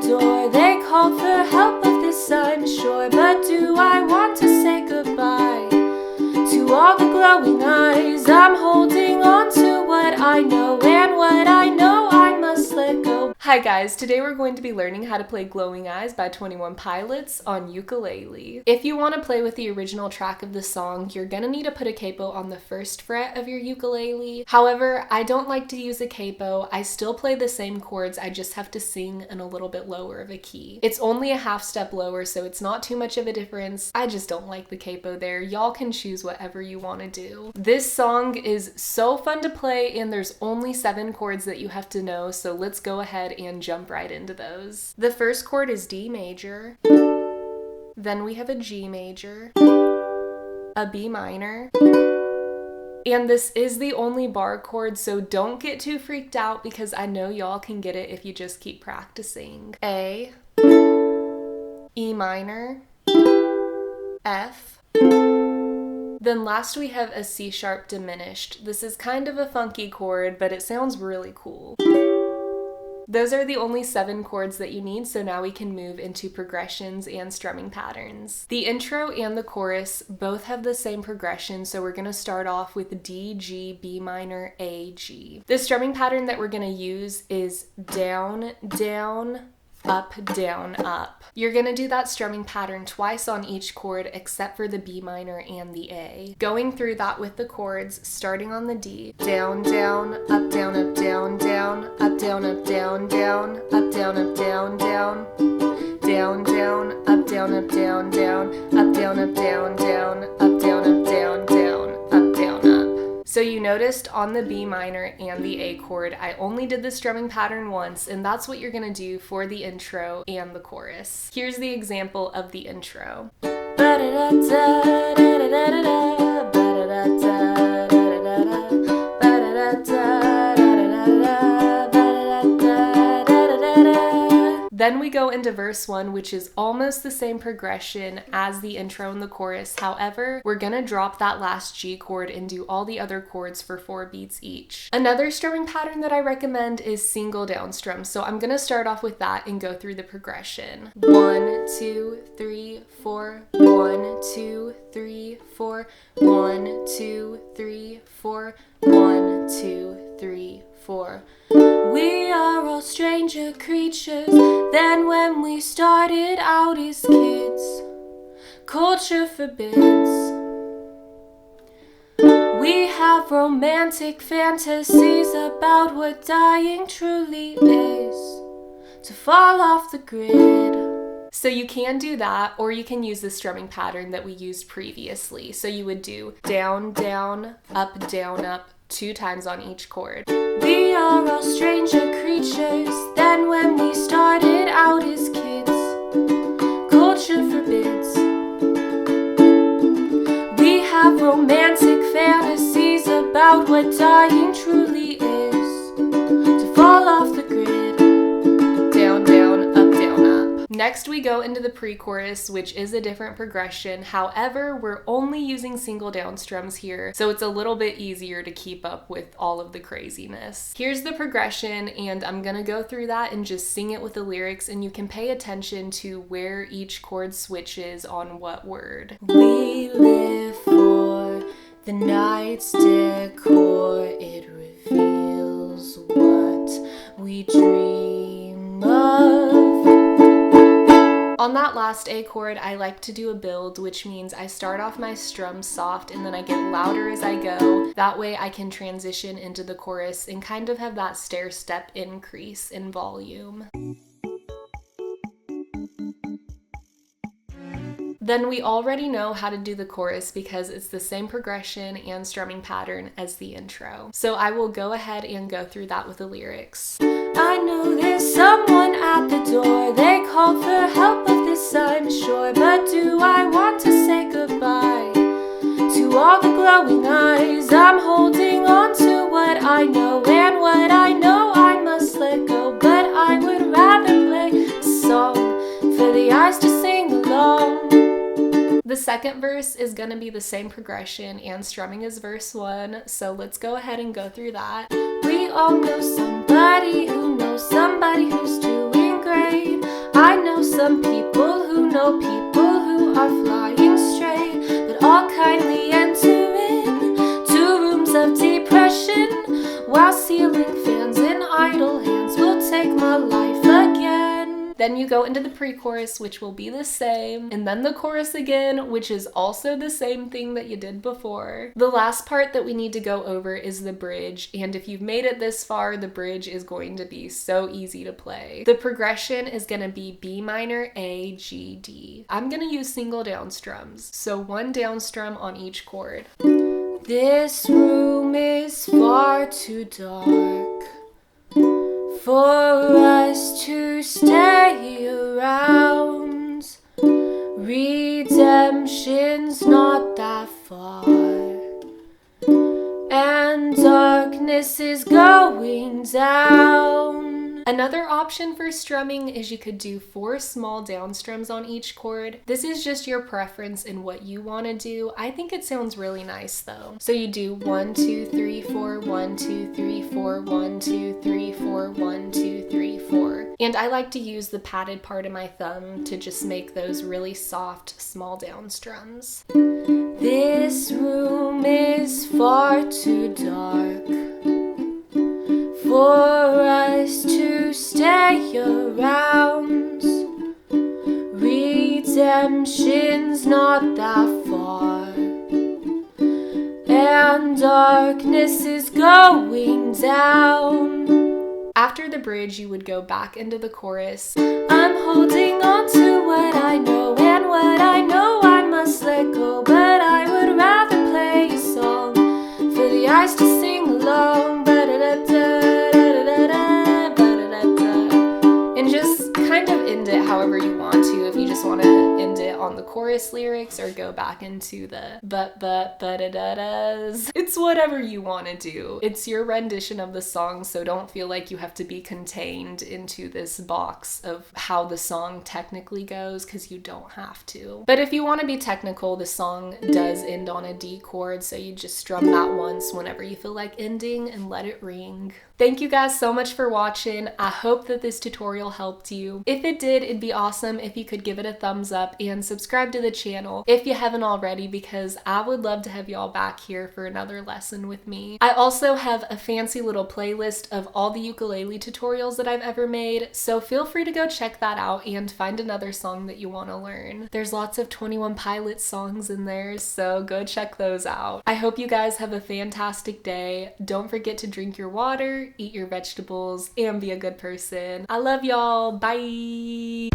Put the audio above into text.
door. They called for help of this, I'm sure. But do I want to say goodbye to all the glowing eyes? I'm holding on to what I know, and what I know I must let go. Hi guys, today we're going to be learning how to play Glowing Eyes by 21 Pilots on ukulele. If you want to play with the original track of the song, you're gonna need to put a capo on the first fret of your ukulele. However, I don't like to use a capo. I still play the same chords, I just have to sing in a little bit lower of a key. It's only a half step lower, so it's not too much of a difference. I just don't like the capo there. Y'all can choose whatever you want to do. This song is so fun to play, and there's only 7 chords that you have to know, so let's go ahead and jump right into those. The first chord is D major, then we have a G major, a B minor, and this is the only bar chord, so don't get too freaked out because I know y'all can get it if you just keep practicing. A, E minor, F, then last we have a C sharp diminished. This is kind of a funky chord, but it sounds really cool. Those are the only 7 chords that you need, so now we can move into progressions and strumming patterns. The intro and the chorus both have the same progression, so we're going to start off with D, G, B minor, A, G. The strumming pattern that we're going to use is down, down, up, down, up. You're gonna do that strumming pattern twice on each chord except for the B minor and the A. Going through that with the chords, starting on the D. Down, down, up, down, up, down, down, up, down, up, down, down, up, down, up, down, down, down, down, up, down, up, down, down, up, down, up, down, down, up, down, up, down, down, up, down, up. So you noticed on the B minor and the A chord, I only did the strumming pattern once, and that's what you're gonna do for the intro and the chorus. Here's the example of the intro. Then we go into verse 1, which is almost the same progression as the intro and the chorus. However, we're gonna drop that last G chord and do all the other chords for 4 beats each. Another strumming pattern that I recommend is single down strum. So I'm gonna start off with that and go through the progression. 1, 2, 3, 4, 1, 2, 3, 4, 1, 2, 3, 4, 1, 2, 3, 4. We are all stranger creatures than when we started out as kids. Culture forbids. We have romantic fantasies about what dying truly is. To fall off the grid. So you can do that, or you can use the strumming pattern that we used previously. So you would do down, down, up, 2 times on each chord. We are all stranger creatures than when we started out as kids. Culture forbids. We have romantic fantasies about what dying truly is. To fall off the grid. Down, down, up, down, up. Next we go into the pre-chorus, which is a different progression. However, we're only using single down strums here, so it's a little bit easier to keep up with all of the craziness. Here's the progression, and I'm gonna go through that and just sing it with the lyrics, and you can pay attention to where each chord switches on what word. We live for the night's decor. It reveals what we dream of. On that last A chord, I like to do a build, which means I start off my strum soft and then I get louder as I go. That way I can transition into the chorus and kind of have that stair step increase in volume. Then we already know how to do the chorus because it's the same progression and strumming pattern as the intro. So I will go ahead and go through that with the lyrics. I know there's someone at the door. They called for help of this, I'm sure. But do I want to say goodbye to all the glowing eyes? I'm holding on to what I know, and what I know I must let go. But I would rather play a song for the eyes to sing along. The second verse is going to be the same progression and strumming as verse 1, so let's go ahead and go through that. We all know somebody who knows somebody who's doing great. I know some people who know people who are flying straight, but all kindly enter in to rooms of depression, while ceiling fans and idle hands will take my life again. Then you go into the pre-chorus, which will be the same, and then the chorus again, which is also the same thing that you did before. The last part that we need to go over is the bridge, and if you've made it this far, the bridge is going to be so easy to play. The progression is going to be B minor, A, G, D. I'm going to use single down strums, so 1 down strum on each chord. This room is far too dark for us to stay around. Redemption's not that far, and darkness is going down. Another option for strumming is you could do 4 small down strums on each chord. This is just your preference in what you want to do. I think it sounds really nice though. So you do 1, 2, 3, 4, 1, 2, 3, 4, 1, 2, 3, 4, 1, 2, 3, 4. And I like to use the padded part of my thumb to just make those really soft small down strums. This room is far too dark for us to stay around. Redemption's not that far, and darkness is going down. After the bridge, you would go back into the chorus. I'm holding on to what I know, and what I know I must let go, but I would rather play a song for the eyes to sing along. And just kind of end it however you want to, if you just want to end it on the chorus lyrics or go back into the but-da-das. It's whatever you want to do. It's your rendition of the song, so don't feel like you have to be contained into this box of how the song technically goes, because you don't have to. But if you want to be technical, the song does end on a D chord, so you just strum that once whenever you feel like ending and let it ring. Thank you guys so much for watching. I hope that this tutorial helped you. If it did, it'd be awesome if you could give it a thumbs up and subscribe to the channel if you haven't already, because I would love to have y'all back here for another lesson with me. I also have a fancy little playlist of all the ukulele tutorials that I've ever made, so feel free to go check that out and find another song that you want to learn. There's lots of 21 Pilots songs in there, so go check those out. I hope you guys have a fantastic day. Don't forget to drink your water, eat your vegetables, and be a good person. I love y'all. Bye!